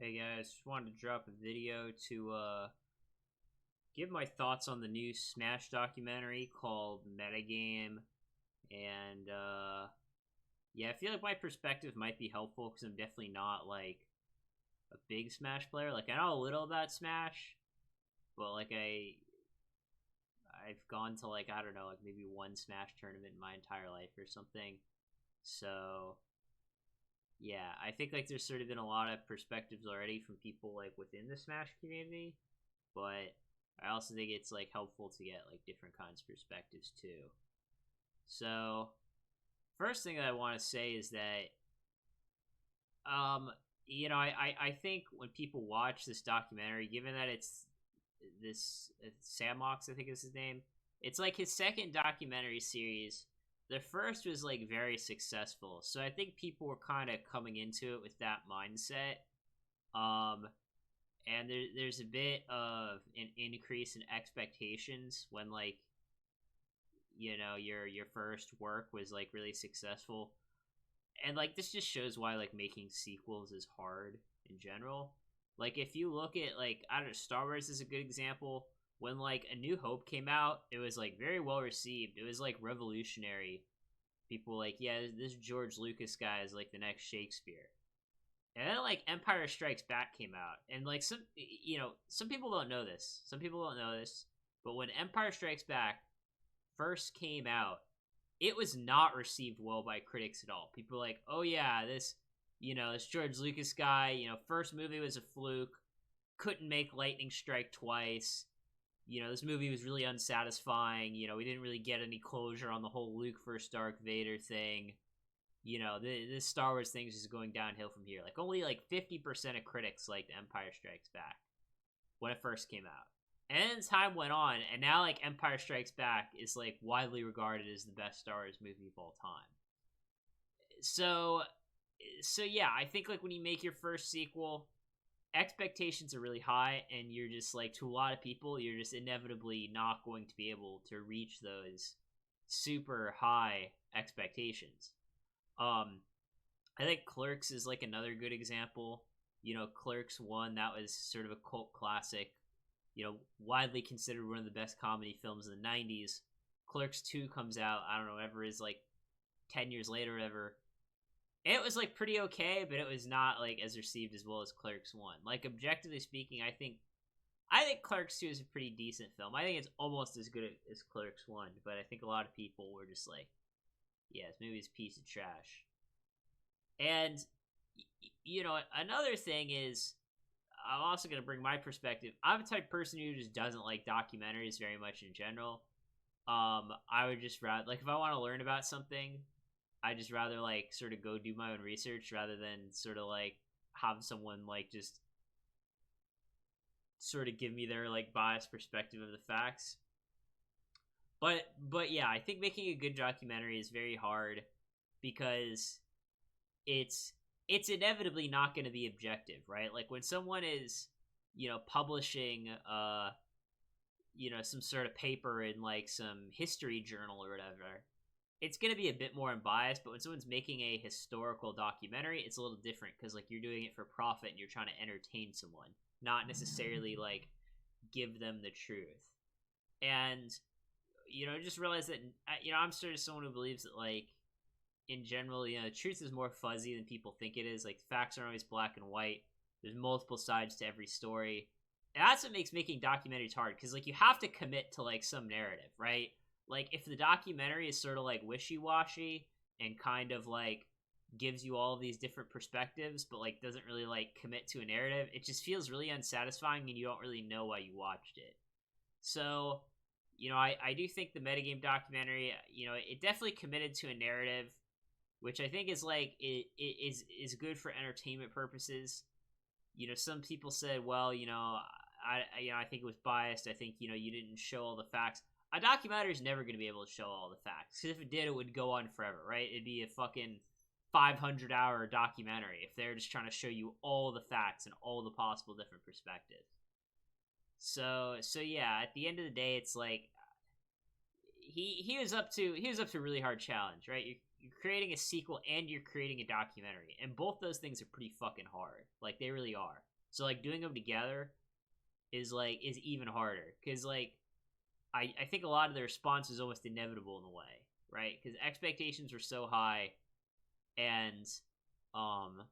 Hey guys, just wanted to drop a video to give my thoughts on the new Smash documentary called Metagame. And yeah, I feel like my perspective might be helpful because I'm definitely not like a big Smash player. Like I know a little about Smash, but I've gone to like I don't know, like maybe one Smash tournament in my entire life or something. So yeah, I think like there's sort of been a lot of perspectives already from people like within the Smash community, but I also think it's like helpful to get like different kinds of perspectives too. So, first thing that I want to say is that um I think when people watch this documentary, given that it's this Samox, I think is his name, it's like his second documentary series. The first was like very successful, so I think people were kind of coming into it with that mindset. Um, and there's a bit of an increase in expectations when like your first work was like really successful, and like this just shows why like making sequels is hard in general. Like if you look at like I don't know, Star Wars is a good example. When like A New Hope came out, it was like very well received. It was like revolutionary. People were like, yeah, this George Lucas guy is like the next Shakespeare. And then like Empire Strikes Back came out, and like some people don't know this. Some people don't know this, but when Empire Strikes Back first came out, it was not received well by critics at all. People were like, oh yeah, this George Lucas guy, first movie was a fluke, couldn't make lightning strike twice. This movie was really unsatisfying. We didn't really get any closure on the whole Luke versus Darth Vader thing. This Star Wars thing is just going downhill from here. Like, only like 50% of critics liked Empire Strikes Back when it first came out. And then time went on, and now, like, Empire Strikes Back is, like, widely regarded as the best Star Wars movie of all time. So yeah, I think, like, when you make your first sequel, expectations are really high, and you're just like, to a lot of people, you're just inevitably not going to be able to reach those super high expectations. I think Clerks is like another good example. Clerks 1, that was sort of a cult classic, widely considered one of the best comedy films in the 90s. Clerks 2 comes out, I don't know, whatever is like 10 years later or whatever. It was like pretty okay, but it was not like as received as well as Clerks 1. Like objectively speaking, I think Clerks 2 is a pretty decent film. I think it's almost as good as Clerks 1, but I think a lot of people were just like, yeah, this movie is a piece of trash. And another thing is, I'm also going to bring my perspective. I'm the type of person who just doesn't like documentaries very much in general. I would just rather, like, if I want to learn about something, I just rather like sort of go do my own research rather than sort of like have someone like just sort of give me their like biased perspective of the facts. But yeah, I think making a good documentary is very hard because it's inevitably not going to be objective, right? Like when someone is publishing some sort of paper in like some history journal or whatever, it's going to be a bit more unbiased. But when someone's making a historical documentary, it's a little different because like you're doing it for profit and you're trying to entertain someone, not necessarily like give them the truth. And just realize that I'm sort of someone who believes that like in general, the truth is more fuzzy than people think it is. Like facts aren't always black and white. There's multiple sides to every story. And that's what makes making documentaries hard, because like you have to commit to like some narrative, right? Like if the documentary is sort of like wishy-washy and kind of like gives you all of these different perspectives but like doesn't really like commit to a narrative, it just feels really unsatisfying and you don't really know why you watched it. So I do think the Metagame documentary, it definitely committed to a narrative, which I think is like it is good for entertainment purposes. Some people said, well, I think it was biased. I think you didn't show all the facts. A documentary is never going to be able to show all the facts, because if it did, it would go on forever, right? It'd be a fucking 500-hour documentary if they're just trying to show you all the facts and all the possible different perspectives. So yeah, at the end of the day, it's like he was up to a really hard challenge, right? You're creating a sequel and you're creating a documentary, and both those things are pretty fucking hard. Like they really are. So like doing them together is even harder because like I think a lot of the response is almost inevitable in a way, right? Because expectations were so high, and um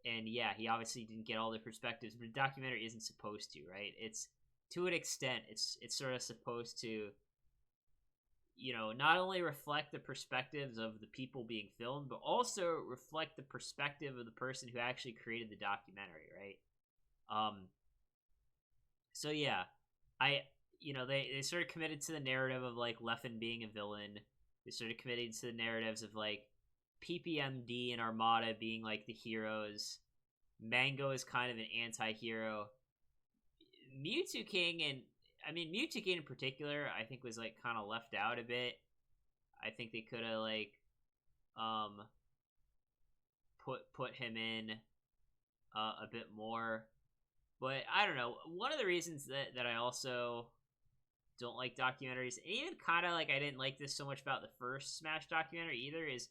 and yeah, he obviously didn't get all the perspectives, but the documentary isn't supposed to, right? It's to an extent, it's sort of supposed to, not only reflect the perspectives of the people being filmed, but also reflect the perspective of the person who actually created the documentary, right? So yeah, I they sort of committed to the narrative of like Leffen being a villain. They sort of committed to the narratives of like PPMD and Armada being like the heroes. Mango is kind of an anti-hero. Mewtwo King Mewtwo King in particular, I think was like kind of left out a bit. I think they could have like put him in a bit more. But I don't know. One of the reasons that I also don't like documentaries, and even kind of like I didn't like this so much about the first Smash documentary either, is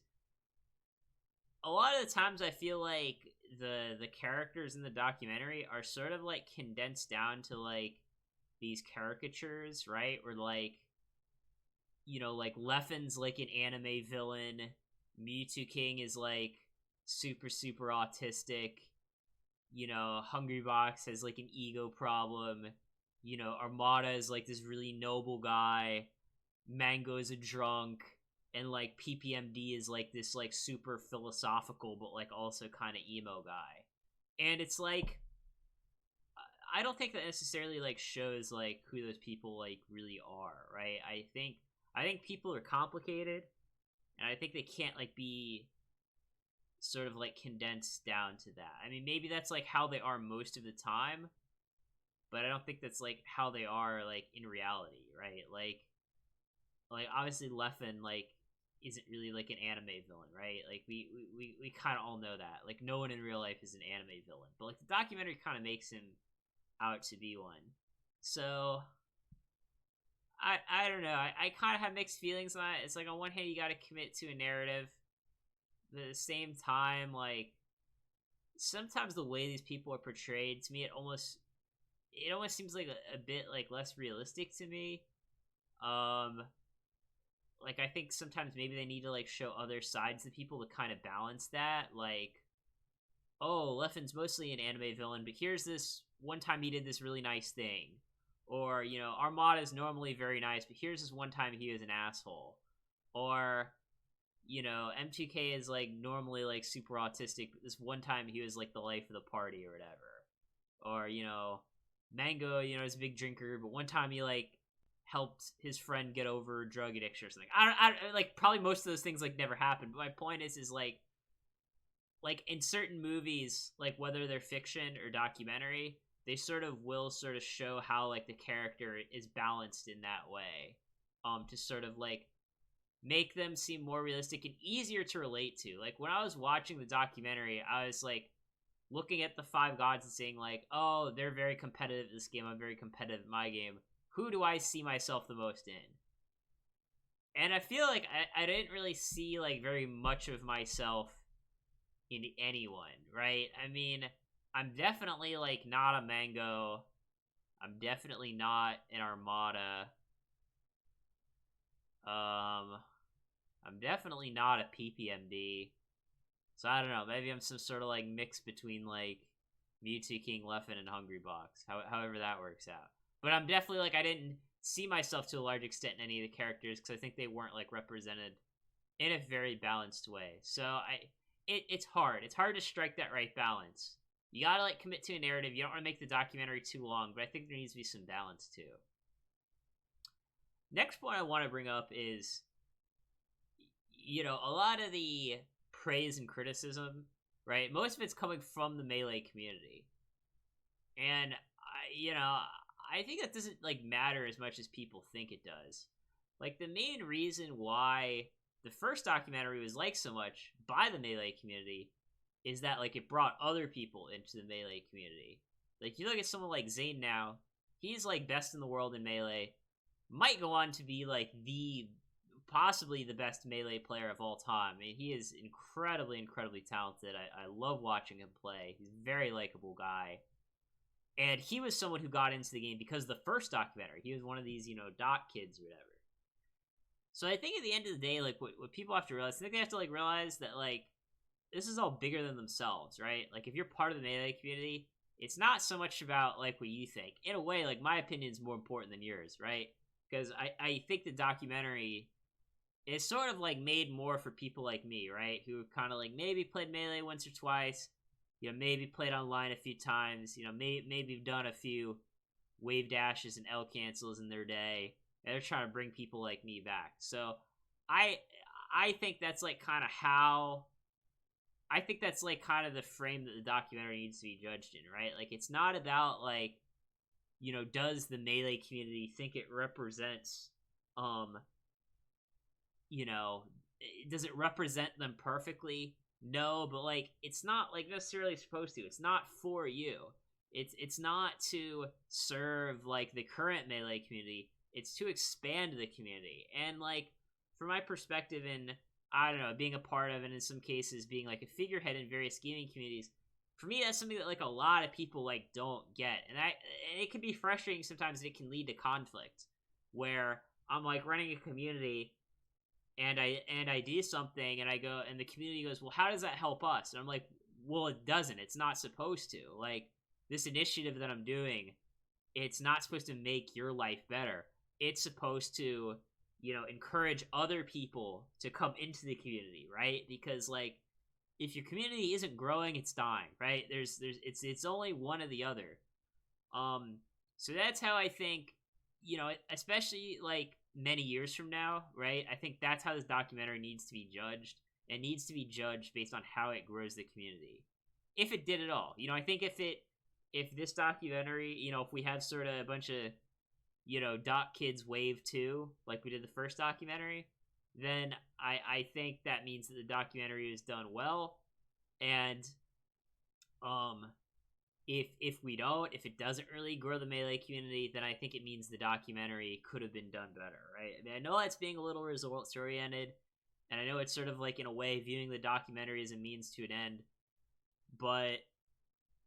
a lot of the times I feel like the characters in the documentary are sort of like condensed down to like these caricatures, right? Or like, like Leffen's like an anime villain, Mewtwo King is like super super autistic, Hungrybox has like an ego problem, Armada is like this really noble guy, Mango is a drunk, and like PPMD is like this like super philosophical but like also kind of emo guy. And it's like I don't think that necessarily like shows like who those people like really are, right? I think people are complicated, and I think they can't like be sort of like condensed down to that. I mean, maybe that's like how they are most of the time, but I don't think that's like how they are like in reality, right? Like obviously Leffen like isn't really like an anime villain, right? Like we kind of all know that. Like no one in real life is an anime villain, but like the documentary kind of makes him out to be one. So I don't know. I kind of have mixed feelings on it. It's like on one hand you got to commit to a narrative, but at the same time like sometimes the way these people are portrayed to me it almost seems like a bit like less realistic to me. Like I think sometimes maybe they need to like show other sides to people to kind of balance that. Like, oh, Leffen's mostly an anime villain, but here's this one time he did this really nice thing. Or, Armada's normally very nice, but here's this one time he was an asshole. Or, M2K is like normally like super autistic, but this one time he was like the life of the party or whatever. Or, Mango, is a big drinker, but one time he like helped his friend get over drug addiction or something. I like probably most of those things like never happened. But my point is like in certain movies, like whether they're fiction or documentary, they sort of will sort of show how like the character is balanced in that way, to sort of like make them seem more realistic and easier to relate to. Like when I was watching the documentary, I was like looking at the five gods and saying like, oh, they're very competitive in this game. I'm very competitive in my game. Who do I see myself the most in? And I feel like I didn't really see like very much of myself in anyone, right? I mean, I'm definitely like not a Mango. I'm definitely not an Armada. I'm definitely not a PPMD. So I don't know, maybe I'm some sort of like mix between like Mewtwo King, Leffen, and Hungrybox. However that works out. But I'm definitely like I didn't see myself to a large extent in any of the characters because I think they weren't like represented in a very balanced way. So it's hard. It's hard to strike that right balance. You gotta like commit to a narrative. You don't want to make the documentary too long, but I think there needs to be some balance too. Next point I want to bring up is, a lot of the praise and criticism, right? Most of it's coming from the Melee community, and I think that doesn't like matter as much as people think it does. Like the main reason why the first documentary was liked so much by the Melee community is that like it brought other people into the Melee community. Like you look at someone like Zane now, he's like best in the world in Melee, might go on to be like the possibly the best Melee player of all time. I mean, he is incredibly talented. I love watching him play. He's a very likable guy. And he was someone who got into the game because of the first documentary. He was one of these, doc kids or whatever. So I think at the end of the day, like, what people have to realize, I think they have to, like, realize that, like, this is all bigger than themselves, right? Like, if you're part of the Melee community, it's not so much about, like, what you think. In a way, like, my opinion is more important than yours, right? Because I think the documentary is sort of, like, made more for people like me, right? Who have kind of, like, maybe played Melee once or twice, maybe played online a few times, maybe done a few wave dashes and L cancels in their day, and they're trying to bring people like me back. So I think that's, like, kind of how... I think that's, like, kind of the frame that the documentary needs to be judged in, right? Like, it's not about, like, does the Melee community think it represents, does it represent them perfectly? No, but, like, it's not, like, necessarily supposed to. It's not for you. It's not to serve, like, the current Melee community. It's to expand the community. And, like, from my perspective in, I don't know, being a part of, and in some cases being, like, a figurehead in various gaming communities, for me, that's something that, like, a lot of people, like, don't get. And it can be frustrating sometimes, and it can lead to conflict, where I'm, like, running a community, and I do something, and I go, and the community goes, well, how does that help us? And I'm like, well, it doesn't. It's not supposed to. Like, this initiative that I'm doing, it's not supposed to make your life better. It's supposed to, encourage other people to come into the community, right? Because, like, if your community isn't growing, it's dying, right? It's only one or the other. So that's how I think, especially, like, many years from now, right? I think that's how this documentary needs to be judged. It needs to be judged based on how it grows the community, if it did at all. I think if this documentary, if we have sort of a bunch of, doc kids wave 2, like we did the first documentary, then I think that means that the documentary is done well. And if if it doesn't really grow the Melee community, then I think it means the documentary could have been done better, right? I mean, I know that's being a little results oriented, and I know it's sort of like, in a way, viewing the documentary as a means to an end, but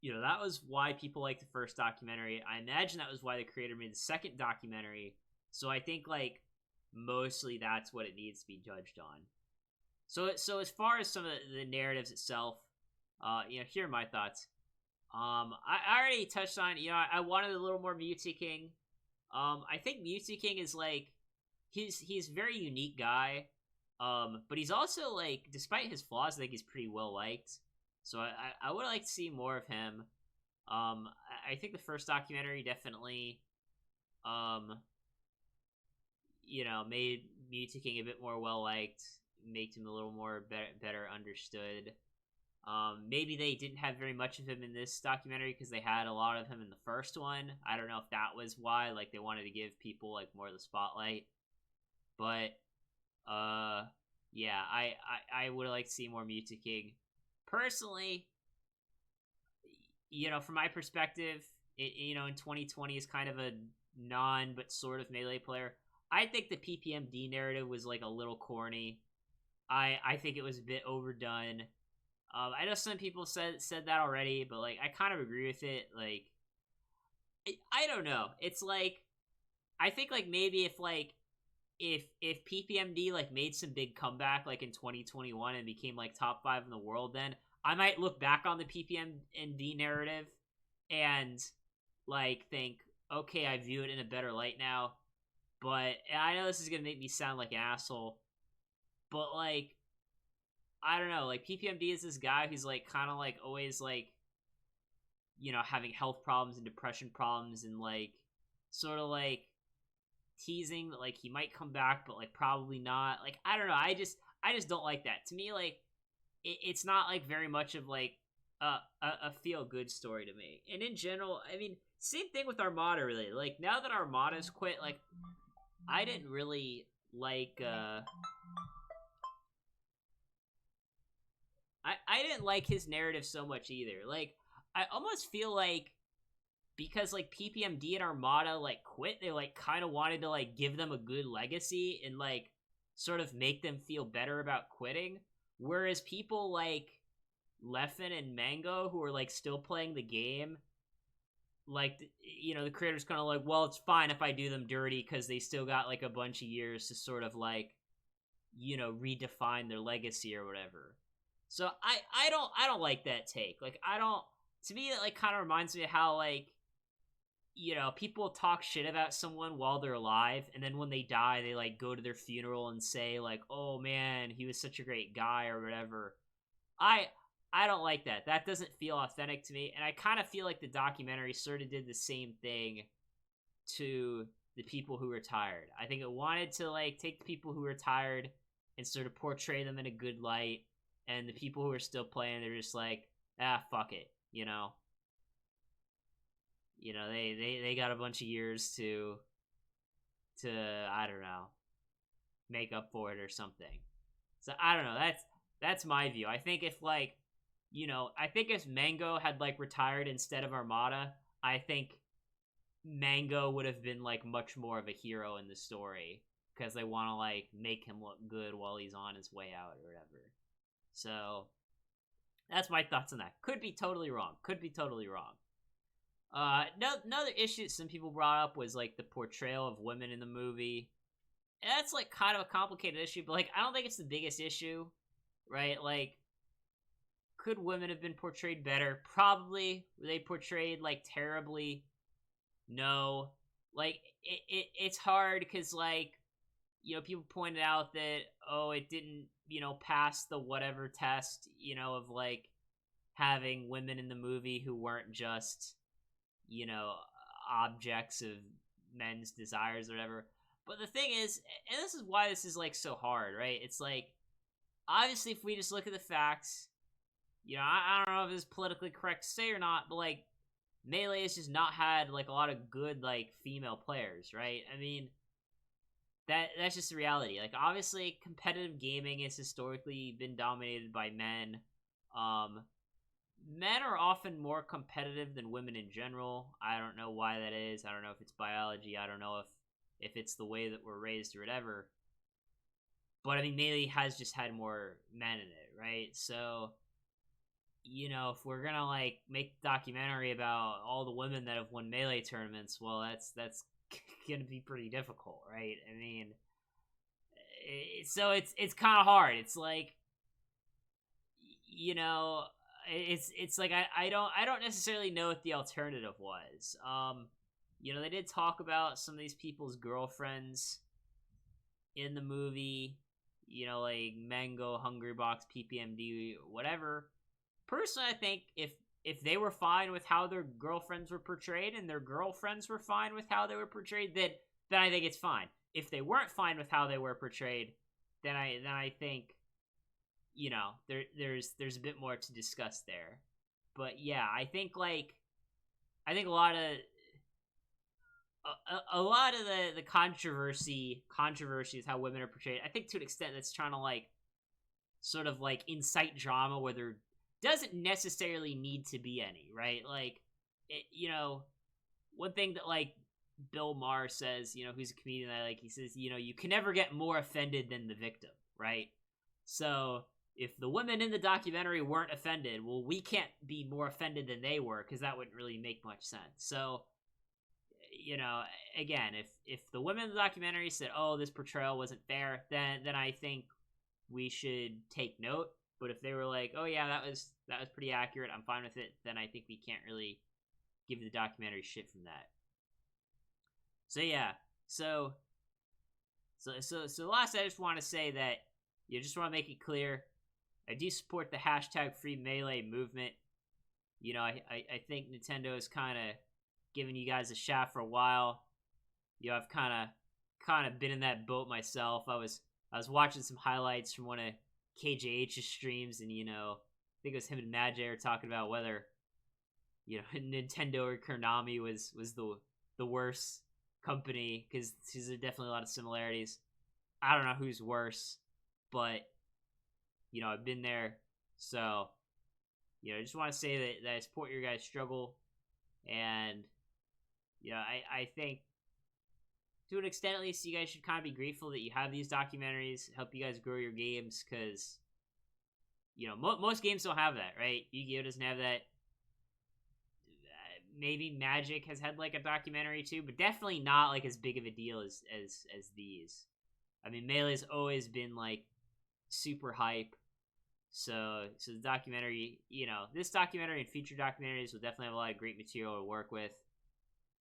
that was why people liked the first documentary. I imagine that was why the creator made the second documentary. So I think, like, mostly that's what it needs to be judged on. So as far as some of the narratives itself, here are my thoughts. I already touched on, I wanted a little more Mewtwo King. I think Mewtwo King is, like, he's a very unique guy. But he's also, like, despite his flaws, I think he's pretty well liked. So I would like to see more of him. I think the first documentary definitely, made Mewtwo King a bit more well liked, made him a little more better understood. Maybe they didn't have very much of him in this documentary because they had a lot of him in the first one. I don't know if that was why, like, they wanted to give people, like, more of the spotlight. But yeah, I would like to see more Mewtwo King. Personally, from my perspective, in 2020 is kind of a non but sort of Melee player. I think the PPMD narrative was, like, a little corny. I think it was a bit overdone. I know some people said that already, but, like, I kind of agree with it. Like, I don't know. It's like, I think, like, maybe if PPMD, like, made some big comeback, like, in 2021 and became, like, top 5 in the world, then I might look back on the PPMD narrative and, like, think, okay, I view it in a better light now. But I know this is gonna make me sound like an asshole, but, like, I don't know, like, PPMD is this guy who's, like, kind of, like, always, like, having health problems and depression problems, and, like, sort of, like, teasing that, like, he might come back, but, like, probably not. Like, I don't know, I just don't like that. To me, like, it's not, like, very much of, like, a feel-good story to me. And in general, I mean, same thing with Armada, really. Like, now that Armada's quit, like, I didn't really like, I didn't like his narrative so much either. Like, I almost feel like, because, like, PPMD and Armada, like, quit, they, like, kind of wanted to, like, give them a good legacy and, like, sort of make them feel better about quitting. Whereas people like Leffen and Mango, who are like still playing the game, like, you know, the creator's kind of like, well, it's fine if I do them dirty because they still got like a bunch of years to sort of like, you know, redefine their legacy or whatever. So I don't like that take. Like, I don't, to me it like kind of reminds me of how, like, you know, people talk shit about someone while they're alive, and then when they die they like go to their funeral and say like, oh man, he was such a great guy or whatever. I I don't like that. That doesn't feel authentic to me, and I kind of feel like the documentary sort of did the same thing to the people who retired. I think it wanted to like take the people who retired and sort of portray them in a good light, and the people who are still playing, they're just like, ah, fuck it, you know. You know, they got a bunch of years to I don't know, make up for it or something. So I don't know. That's my view. I think if like, you know, I think if Mango had like retired instead of Armada, I think Mango would have been like much more of a hero in the story because they want to like make him look good while he's on his way out or whatever. So that's my thoughts on that. Could be totally wrong. Could be totally wrong. Another issue that some people brought up was like the portrayal of women in the movie. And that's like kind of a complicated issue, but like I don't think it's the biggest issue, right? Like, could women have been portrayed better? Probably. Were they portrayed like terribly? No. Like it's hard because like, you know, people pointed out that, oh, it didn't, you know, pass the whatever test, you know, of like having women in the movie who weren't just, you know, objects of men's desires or whatever. But the thing is, and this is why this is like so hard, right? It's like, obviously if we just look at the facts, you know, I don't know if it's politically correct to say or not, but like Melee has just not had like a lot of good like female players, right? I mean, that's just the reality. Like, obviously competitive gaming has historically been dominated by men. Men are often more competitive than women in general. I don't know why that is. I don't know if it's biology. I don't know if it's the way that we're raised or whatever. But I mean, Melee has just had more men in it, right? So, you know, if we're gonna like make a documentary about all the women that have won Melee tournaments, well, that's gonna be pretty difficult, right? I mean, so it's kind of hard. It's like, you know, it's like I don't necessarily know what the alternative was. You know, they did talk about some of these people's girlfriends in the movie. You know, like Mango, Hungrybox, PPMD, whatever. Personally, I think if they were fine with how their girlfriends were portrayed and their girlfriends were fine with how they were portrayed, then I think it's fine. If they weren't fine with how they were portrayed, then I think, you know, there's a bit more to discuss there. But yeah, I think a lot of the controversy is how women are portrayed. I think to an extent that's trying to like sort of like incite drama where there doesn't necessarily need to be any, right? Like, you know, one thing that like Bill Maher says, you know, who's a comedian that I like, he says, you know, you can never get more offended than the victim, right? So if the women in the documentary weren't offended, well, we can't be more offended than they were because that wouldn't really make much sense. So, you know, again, if the women in the documentary said, oh, this portrayal wasn't fair, then I think we should take note. But if they were like, oh yeah, that was pretty accurate, I'm fine with it, then I think we can't really give the documentary shit from that. So yeah, so last, I just want to say that you just want to make it clear, I do support the hashtag Free Melee movement. You know, I think Nintendo has kind of given you guys a shot for a while. You know, I've kind of been in that boat myself. I was watching some highlights from one of KJH's streams, and, you know, I think it was him and Majay were talking about whether, you know, Nintendo or Konami was the worst company, because there's definitely a lot of similarities. I don't know who's worse, but, you know, I've been there, so, you know, I just want to say that I support your guys' struggle, and, you know, I think to an extent at least, you guys should kind of be grateful that you have these documentaries, help you guys grow your games, because, you know, most games don't have that, right? Yu-Gi-Oh! Doesn't have that. Maybe Magic has had, like, a documentary too, but definitely not, like, as big of a deal as these. I mean, Melee's always been, like, super hype. So the documentary, you know, this documentary and future documentaries will definitely have a lot of great material to work with.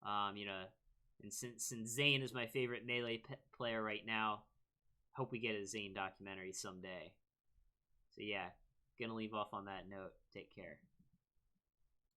You know, and since Zane is my favorite Melee player right now, hope we get a Zane documentary someday. So yeah, gonna leave off on that note. Take care.